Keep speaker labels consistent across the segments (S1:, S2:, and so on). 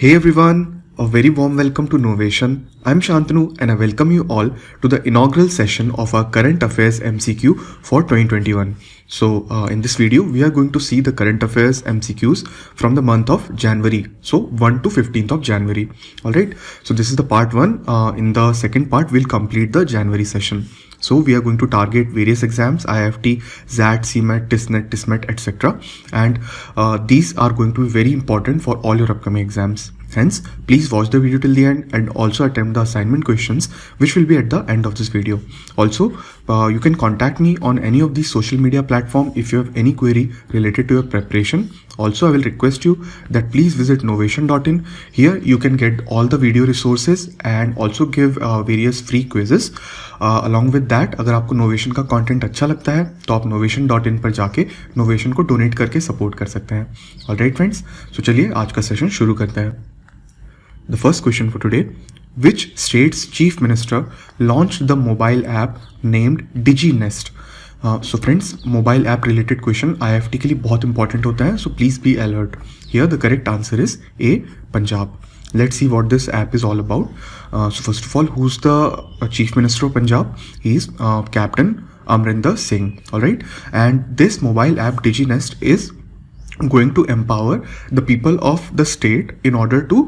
S1: Hey everyone, a very warm welcome to Novation. I'm Shantanu and I welcome you all to the inaugural session of our Current Affairs MCQ for 2021. So in this video, we are going to see the Current Affairs MCQs from the month of January. So 1 to 15th of January. Alright, so this is the part 1. In the second part, we'll complete the January session. So we are going to target various exams, IFT, ZAT, CMAT, TISNET, etc. And these are going to be very important for all your upcoming exams. Hence, please watch the video till the end and also attempt the assignment questions which will be at the end of this video. Also, you can contact me on any of these social media platforms if you have any query related to your preparation. Also, I will request you that please visit novation.in. Here you can get all the video resources and also give various free quizzes. Along with that, अगर आपको Novation का content अच्छा लगता है तो आप novation.in पर जाके Novation को डोनेट करके सपोर्ट कर सकते हैं. ऑलराइट फ्रेंड्स, सो चलिए आज का सेशन शुरू करते हैं. The first question for today: which state's chief minister launched the mobile app named DigiNest? So friends, mobile app related question IFT के लिए बहुत important होता है, so please be alert. Here the correct answer is A, Punjab. Let's see what this app is all about. So first of all, who's the chief minister of Punjab? He is Captain Amrinder Singh. All right, and this mobile app DigiNest is going to empower the people of the state in order to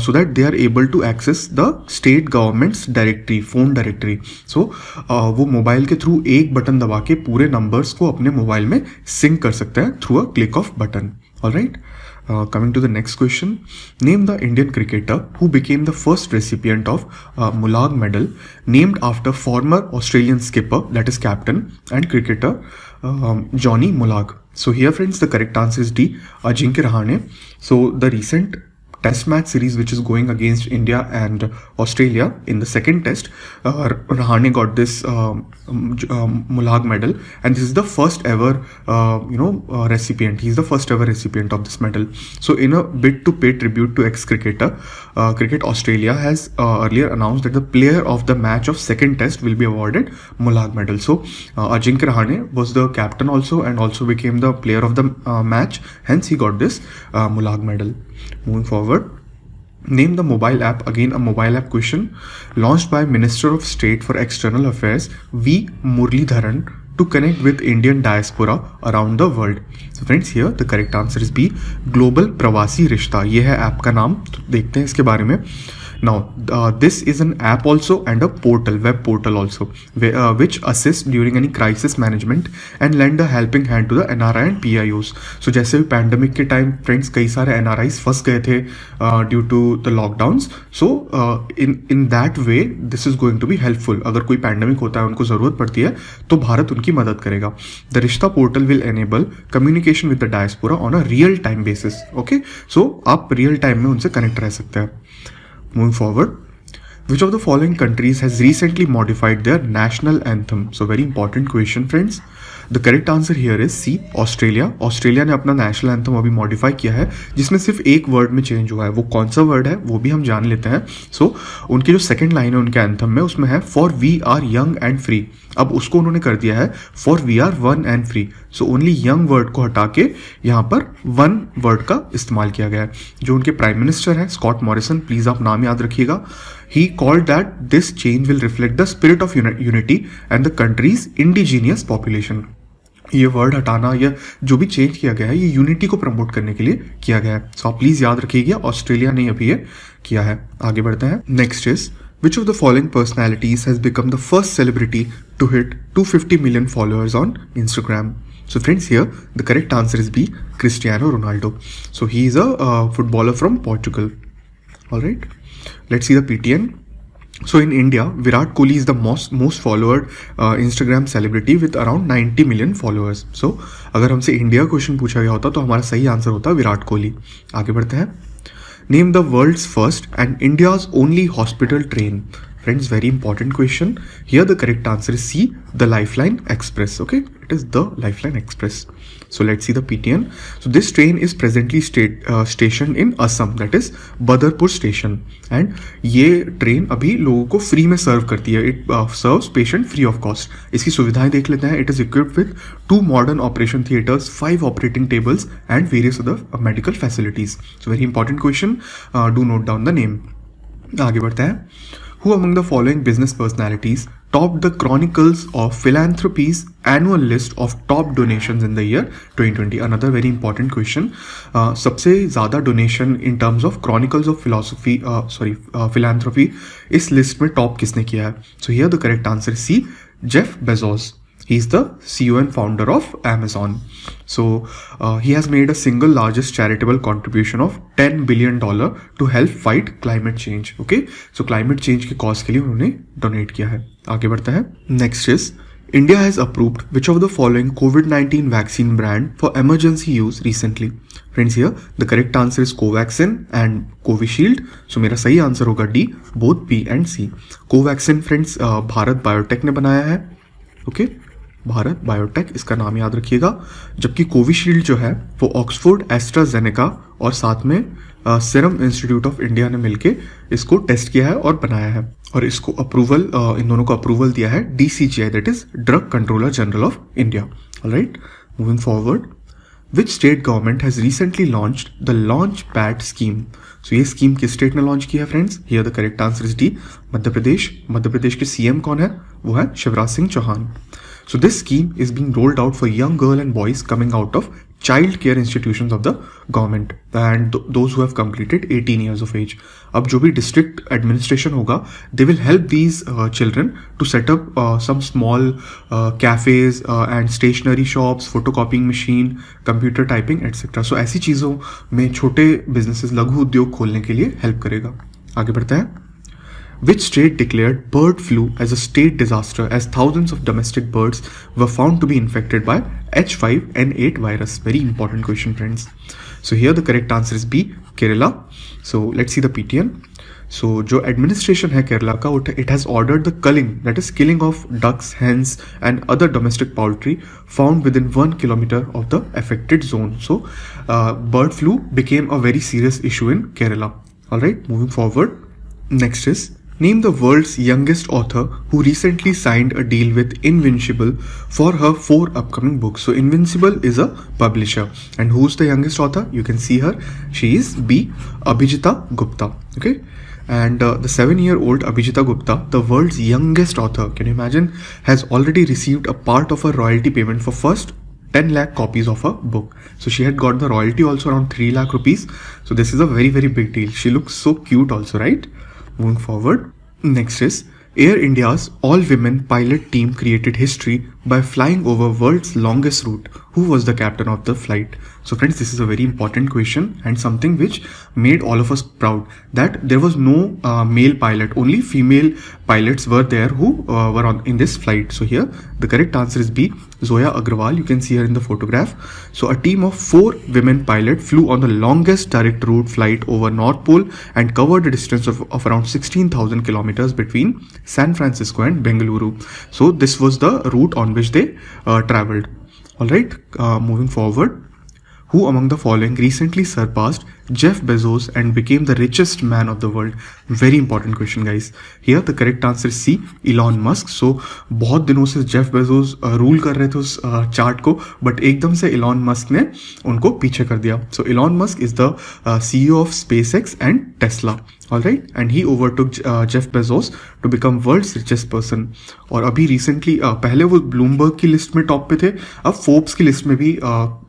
S1: so that they are able to access the state government's directory, phone directory. So वो mobile के through एक button दबा के पूरे numbers को अपने mobile में sink कर सकते हैं through a click off button. Alright, coming to the next question: name the Indian cricketer who became the first recipient of Mulag medal, named after former Australian skipper, that is captain, and cricketer Johnny Mulag. So here friends, the correct answer is D, Ajinkya Rahane. So the recent test match series which is going against India and Australia, in the second test, Rahane got this Mulag medal, and this is the first ever recipient. He's the first ever recipient of this medal. So in a bid to pay tribute to ex-cricketer, Cricket Australia has earlier announced that the player of the match of second test will be awarded Mulag medal. So Ajinkya Rahane was the captain also and also became the player of the match, hence he got this Mulag medal. Moving forward, name the mobile app, again a mobile app question, launched by Minister of State for External Affairs V. Muralidharan to connect with Indian diaspora around the world. So friends, here the correct answer is B, Global Pravasi Rishta. ये है app का नाम, तो देखते हैं इसके बारे में. Now, this is an app also and a portal, web portal also, which assists during any crisis management and lend a helping hand to the NRI and PIOs. So जैसे भी पैंडमिक के टाइम फ्रेंड्स कई सारे NRIs फंस गए थे due to the lockdowns. So in that way this is going to be helpful. अगर कोई पैंडमिक होता है, उनको ज़रूरत पड़ती है, तो भारत उनकी मदद करेगा. The Rishta portal will enable communication with the diaspora on a real time basis. Okay, so आप रियल टाइम में उनसे कनेक्ट रह सकते हैं. Moving forward, which of the following countries has recently modified their national anthem? So very important question friends. The correct answer here is C, Australia. Australia ने अपना national anthem अभी modify किया है, जिसमें सिर्फ एक word में change हुआ है. वो कौन सा word है वो भी हम जान लेते हैं. So उनकी जो second line है उनके anthem में, उसमें है For we are young and free. अब उसको उन्होंने कर दिया है For we are one and free. So only young word को हटा के यहाँ पर one word का इस्तेमाल किया गया है. जो उनके प्राइम मिनिस्टर हैं स्कॉट मॉरिसन, प्लीज आप नाम याद रखिएगा. He called that this change will reflect the spirit of unity and the country's indigenous population. ये वर्ड हटाना या जो भी चेंज किया गया है ये यूनिटी को प्रमोट करने के लिए किया गया है. सो आप प्लीज याद रखिएगा, ऑस्ट्रेलिया ने अभी ये किया है. आगे बढ़ते हैं. Next is which of the following personalities has become the first celebrity to hit 250 million followers on Instagram? So friends, here the correct answer is B, Cristiano Ronaldo. So he is a footballer from Portugal. All right, let's see the PTN. So in India, Virat Kohli is the most followed Instagram celebrity with around 90 million followers. So अगर हमसे India question पूछा गया होता तो हमारा सही answer होता विराट कोहली. आगे बढ़ते हैं. Name the world's first and India's only hospital train. Friends, very important question. Here the correct answer is C, the Lifeline Express. Okay, it is the Lifeline Express. So let's see the PTN. So this train is presently stationed in Assam, that is Badarpur station. And ये train अभी लोगों को free में सर्व करती है. It serves patient free of cost. इसकी सुविधाएं देख लेते हैं. It is equipped with 2 modern operation theatres, 5 operating tables and various other medical facilities. So very important question. Do note down the name. आगे बढ़ते हैं. Who among the following business personalities topped the Chronicles of Philanthropy's annual list of top donations in the year 2020? Another very important question. सबसे ज़्यादा donation in terms of Chronicles of Philanthropy इस list में top किसने किया है? So here the correct answer is C, Jeff Bezos. He is the CEO and founder of Amazon. So he has made a single largest charitable contribution of $10 billion to help fight climate change. Okay, so climate change के cause के लिए उन्होंने donate किया है. आगे बढ़ता है. Next is India has approved which of the following COVID-19 vaccine brand for emergency use recently? Friends, here the correct answer is Covaxin and Covishield. So मेरा सही आंसर होगा D, both B and C. Covaxin friends Bharat biotech ने बनाया है. Okay, Bharat biotech, इसका नाम याद रखिएगा. जबकि कोविशील्ड जो है वो ऑक्सफोर्ड एस्ट्राजेनेका और साथ में सीरम इंस्टीट्यूट ऑफ इंडिया ने मिलके इसको टेस्ट किया है और बनाया है. और इसको अप्रूवल, इन दोनों को अप्रूवल दिया है DCGI, that is drug controller general of India. Alright, moving forward. Which state government has recently launched the Launchpad scheme? So ये स्कीम किस स्टेट ने लॉन्च किया है friends? Here the correct answer is D, Madhya Pradesh. Madhya Pradesh के CM कौन है? वो है Shivraj Singh Chauhan. So this scheme is being rolled out for young girls and boys coming out of child care institutions of the government and those who have completed 18 years of age. अब जो भी district administration होगा, they will help these children to set up some small cafes and stationery shops, photocopying machine, computer typing etc. So ऐसी चीज़ों में छोटे businesses, लघु उद्योग खोलने के लिए help करेगा. आगे बढ़ते हैं. Which state declared bird flu as a state disaster as thousands of domestic birds were found to be infected by H5N8 virus? Very important question, friends. So here the correct answer is B, Kerala. So let's see the PTN. So जो administration है केरला का, it has ordered the culling, that is killing of ducks, hens and other domestic poultry found within 1 kilometer of the affected zone. So bird flu became a very serious issue in Kerala. Alright, moving forward. Next is, name the world's youngest author who recently signed a deal with Invincible for her 4 upcoming books. So Invincible is a publisher. And who's the youngest author? You can see her. She is B, Abhijita Gupta. Okay. And the 7-year-old Abhijita Gupta, the world's youngest author, can you imagine, has already received a part of her royalty payment for first 10 lakh copies of a book. So she had got the royalty also around 3 lakh rupees. So this is a very, very big deal. She looks so cute also, right? Moving forward. Next is, Air India's all-women pilot team created history by flying over world's longest route. Who was the captain of the flight? So friends, this is a very important question and something which made all of us proud, that there was no male pilot, only female pilots were there who were in this flight. So here the correct answer is B, Zoya Agrawal. You can see her in the photograph. So a team of 4 women pilots flew on the longest direct route flight over North Pole and covered a distance of around 16,000 kilometers between San Francisco and Bengaluru. So this was the route on which they traveled. Alright, moving forward. Who among the following recently surpassed Jeff Bezos and became the richest man of the world? Very important question, guys. Here the correct answer is C, Elon Musk. So बहुत दिनों से Jeff Bezos rule कर रहे थे उस chart को, but एकदम से Elon Musk ने उनको पीछे कर दिया. So Elon Musk is the CEO of SpaceX and Tesla. Alright, and he overtook Jeff Bezos to become world's richest person. और अभी recently पहले वो Bloomberg की लिस्ट में टॉप पे थे, अब Forbes की लिस्ट में भी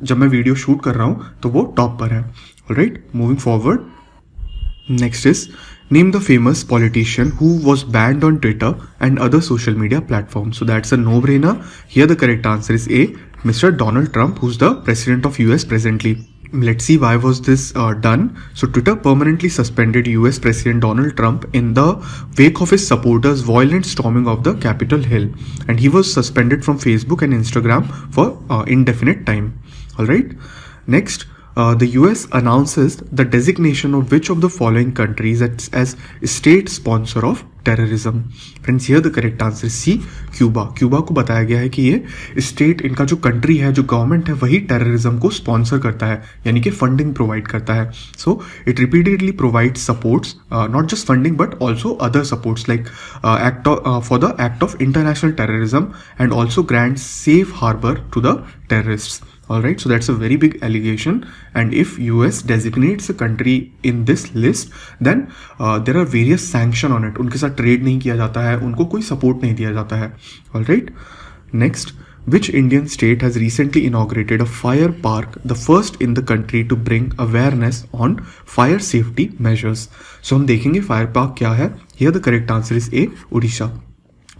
S1: जब मैं वीडियो शूट कर रहा हूँ तो वो टॉप पर है. Alright, moving forward. Next is, name the famous politician who was banned on Twitter and other social media platforms. So that's a no-brainer. Here the correct answer is A, Mr. Donald Trump, who's the president of US presently. Let's see why was this done. So Twitter permanently suspended US President Donald Trump in the wake of his supporters' violent storming of the Capitol Hill, and he was suspended from Facebook and Instagram for indefinite time. Alright. Next, the US announces the designation of which of the following countries as state sponsor of terrorism. Friends, here the correct answer is C, Cuba. Cuba को बताया गया है कि ये state, इनका जो country है, जो गवर्नमेंट है, वही टेररिज्म को स्पॉन्सर करता है, यानी कि फंडिंग प्रोवाइड करता है. So it repeatedly provides supports, not just funding but also other supports like for the act of international terrorism and also grants safe harbor to the terrorists. All right, so that's a very big allegation, and if US designates a country in this list, then there are various sanction on it. उनके साथ trade नहीं किया जाता है, उनको कोई support नहीं दिया जाता है. All right, next, which Indian state has recently inaugurated a fire park, the first in the country to bring awareness on fire safety measures? So हम देखेंगे fire park क्या है. Here the correct answer is A, Odisha.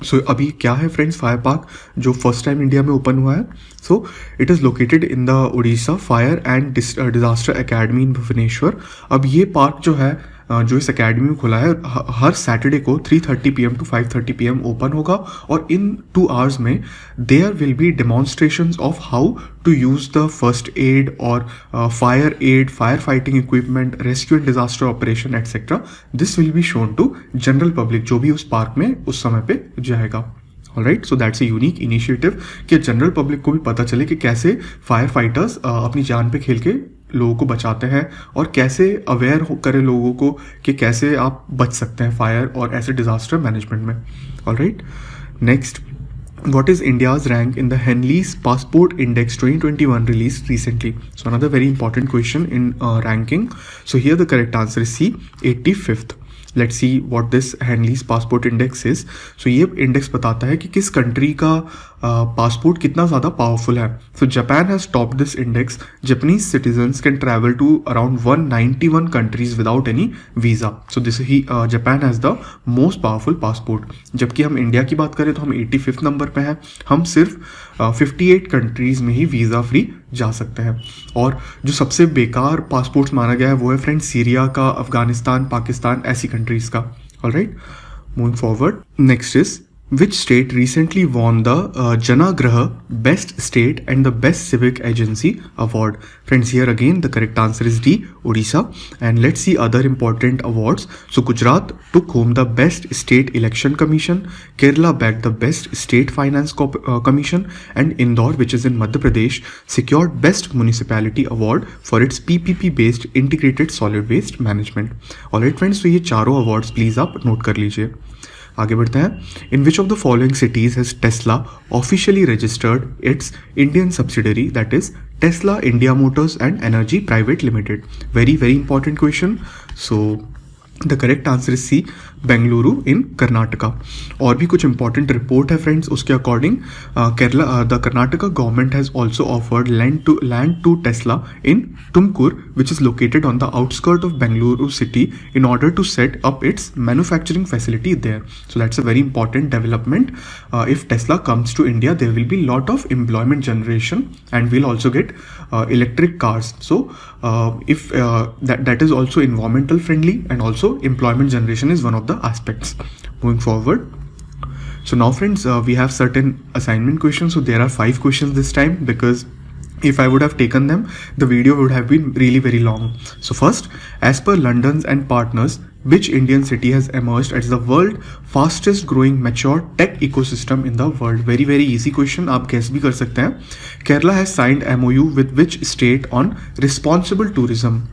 S1: सो अभी क्या है friends, fire park जो first time India में open हुआ है. So it is located in the Orissa fire and disaster academy in Bhubaneswar. अब ये पार्क जो है, जो इस एकेडमी में खुला है, हर सैटरडे को 3:30 PM to 5:30 PM ओपन होगा, और इन 2 hours में there will be demonstrations of how to use the first aid और fire aid, fire fighting equipment, rescue and disaster operation etcetera. This will be shown to general public जो भी उस park में उस समय पे जाएगा. Alright, so that's a unique initiative कि जनरल पब्लिक को भी पता चले कि कैसे फायर फाइटर्स अपनी जान पे खेल के लोगों को बचाते हैं, और कैसे अवेयर करें लोगों को कि कैसे आप बच सकते हैं फायर और ऐसे डिजास्टर मैनेजमेंट में. Alright, next, what is India's rank in the Henley's Passport Index 2021 released recently? So another very important question in ranking. So here the correct answer is C, 85th. Let's see what this Henley's Passport Index is. So ये index बताता है कि किस country का passport कितना ज़्यादा powerful है. So Japan has topped this index. Japanese citizens can travel to around 191 countries without any visa. So this Japan has the most powerful passport. जबकि हम इंडिया की बात करें तो हम 85th नंबर पे हैं. हम सिर्फ 58 कंट्रीज में ही वीज़ा फ्री जा सकते हैं. और जो सबसे बेकार पासपोर्ट्स माना गया है वो है फ्रेंड्स सीरिया का, अफगानिस्तान, पाकिस्तान, ऐसी कंट्रीज का. Alright, moving forward, next is which state recently won the Janagraha Best State and the Best Civic Agency Award? Friends, here again the correct answer is D, Odisha. And let's see other important awards. So Gujarat took home the Best State Election Commission, Kerala bagged the Best State Finance Commission, and Indore, which is in Madhya Pradesh, secured Best Municipality Award for its PPP based Integrated Solid Waste Management. Alright friends, so ये चारों awards please आप note कर लीजिए. आगे बढ़ते हैं. In which of the following cities has Tesla officially registered its Indian subsidiary, that is Tesla India Motors and Energy Private Limited? Very very important question. So the correct answer is C, Bengaluru in Karnataka. और भी कुछ important report है friends. उसके according Kerala, the Karnataka government has also offered land to Tesla in Tumkur, which is located on the outskirt of Bengaluru city, in order to set up its manufacturing facility there. So that's a very important development. If Tesla comes to India there will be lot of employment generation and will also get electric cars. So if that is also environmental friendly, and also employment generation is one of the aspects. Moving forward, so now friends, we have certain assignment questions. So there are 5 questions this time, because if I would have taken them, the video would have been really very long. So first, as per London's and Partners, which Indian city has emerged as the world fastest growing mature tech ecosystem in the world? Very very easy question, आप guess भी कर सकते हैं. Kerala has signed MOU with which state on responsible tourism?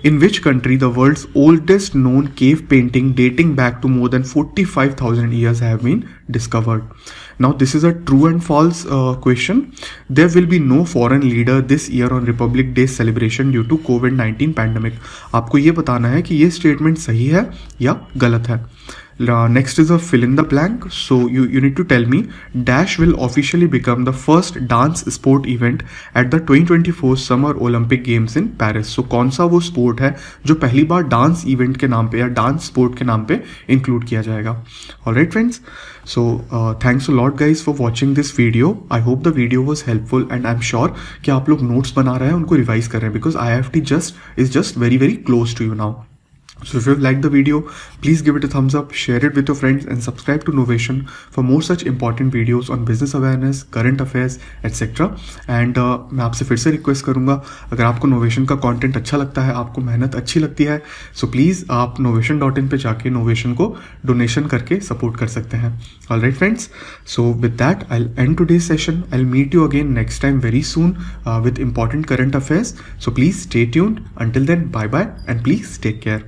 S1: In which country the world's oldest known cave painting dating back to more than 45,000 years have been discovered? Now this is a true and false question. There will be no foreign leader this year on Republic Day celebration due to COVID-19 pandemic. आपको ये बताना है कि ये statement सही है या गलत है. Next is a fill in the blank. So you need to tell me, Dash will officially become the first dance sport event at the 2024 Summer Olympic Games in Paris. So कौन सा वो sport है जो पहली बार dance event के नाम पे या डांस स्पोर्ट के नाम पे इंक्लूड किया जाएगा? Alright friends, so thanks a lot guys for watching this video. I hope the video was helpful, and I'm sure कि आप लोग notes बना रहे हैं, उनको रिवाइज कर रहे हैं, because IIFT is just very very close to you now. So if you've liked the video, please give it a thumbs up, share it with your friends and subscribe to Novation for more such important videos on business awareness, current affairs, etc. And मैं आपसे फिर से request करूंगा, अगर आपको novation का content अच्छा लगता है, आपको मेहनत अच्छी लगती है, सो प्लीज़ आप novation.in पे जाके नोवेशन को डोनेशन करके सपोर्ट कर सकते हैं. Alright friends, so with that I'll end today's session. I'll meet you again next time very soon with important current affairs. So please stay tuned. Until then, bye bye and please take care.